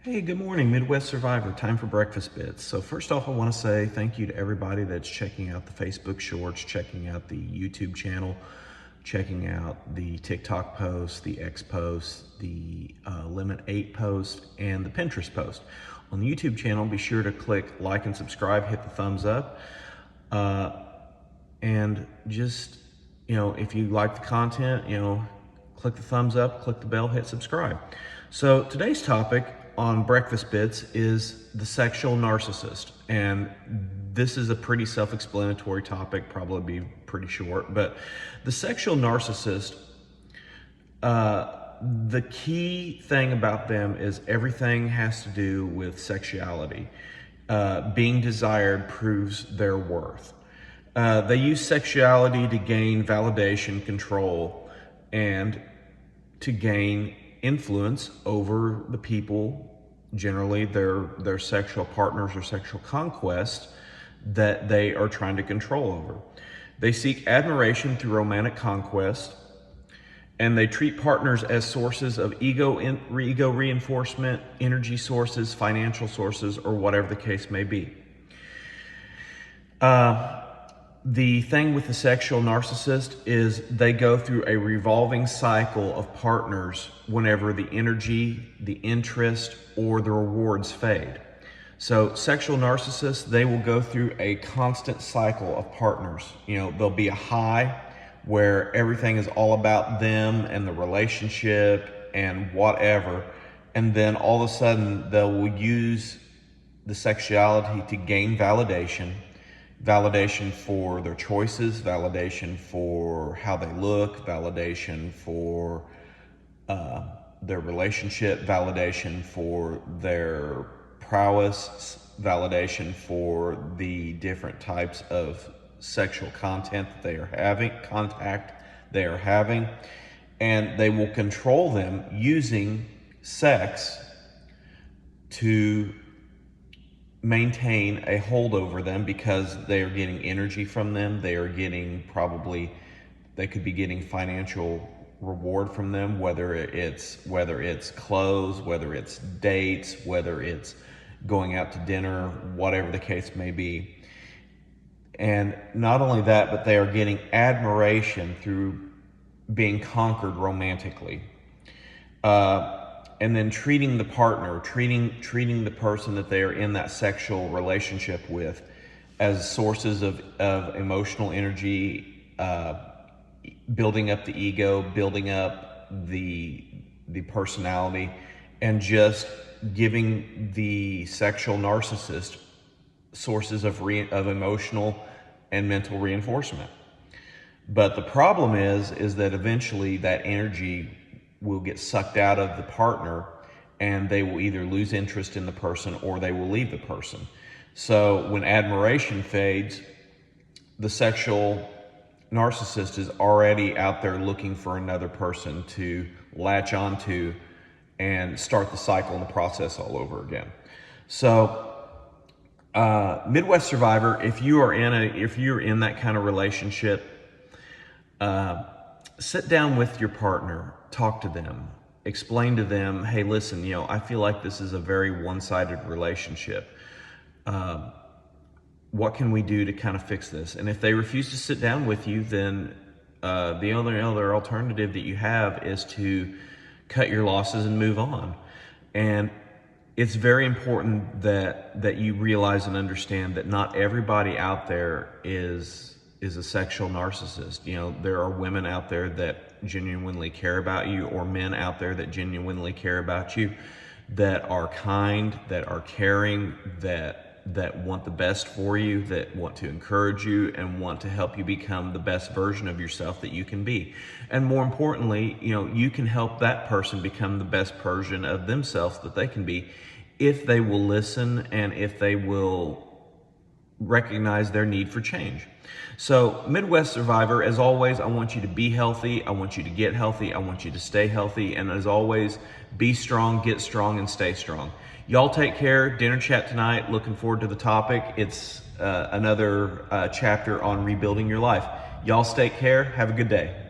Hey, good morning, Midwest Survivor. Time for breakfast bits. So first off, I want to say thank you to everybody that's checking out the Facebook Shorts, checking out the YouTube channel, checking out the TikTok post, the X post, the Limit 8 post, and the Pinterest post. On the YouTube channel, be sure to click like and subscribe, hit the thumbs up, and just, if you like the content, click the thumbs up, click the bell, hit subscribe. So today's topic on Breakfast Bits is the sexual narcissist. And this is a pretty self-explanatory topic, probably be pretty short, but the sexual narcissist, the key thing about them is everything has to do with sexuality. Being desired proves their worth. They use sexuality to gain validation, control, and to gain influence over the people, generally their sexual partners or sexual conquest, that they are trying to control over. They seek admiration through romantic conquest, and they treat partners as sources of ego reinforcement, energy sources, financial sources, or whatever the case may be. The thing with the sexual narcissist is they go through a revolving cycle of partners whenever the energy, the interest, or the rewards fade. So sexual narcissists, they will go through a constant cycle of partners. There'll be a high where everything is all about them and the relationship and whatever. And then all of a sudden they will use the sexuality to gain validation for their choices, validation for how they look, validation for their relationship, validation for their prowess, validation for the different types of sexual contact they are having, and they will control them using sex to maintain a hold over them, because they are getting energy from them. They could be getting financial reward from them, whether it's clothes, whether it's dates, whether it's going out to dinner, whatever the case may be. And not only that, but they are getting admiration through being conquered romantically. And then treating the partner, treating the person that they are in that sexual relationship with as sources of emotional energy, building up the ego, building up the personality, and just giving the sexual narcissist sources of emotional and mental reinforcement. But the problem is that eventually that energy will get sucked out of the partner, and they will either lose interest in the person or they will leave the person. So when admiration fades, the sexual narcissist is already out there looking for another person to latch onto and start the cycle and the process all over again. So Midwest Survivor, if you're in that kind of relationship, sit down with your partner, talk to them, explain to them, hey, listen, I feel like this is a very one-sided relationship. What can we do to kind of fix this? And if they refuse to sit down with you, then the only other alternative that you have is to cut your losses and move on. And it's very important that you realize and understand that not everybody out there is a sexual narcissist. There are women out there that genuinely care about you, or men out there that genuinely care about you, that are kind, that are caring, that want the best for you, that want to encourage you and want to help you become the best version of yourself that you can be. And more importantly, you can help that person become the best version of themselves that they can be, if they will listen and if they will recognize their need for change. So Midwest Survivor, as always, I want you to be healthy. I want you to get healthy. I want you to stay healthy. And as always, be strong, get strong, and stay strong. Y'all take care. Dinner chat tonight. Looking forward to the topic. It's another chapter on rebuilding your life. Y'all take care. Have a good day.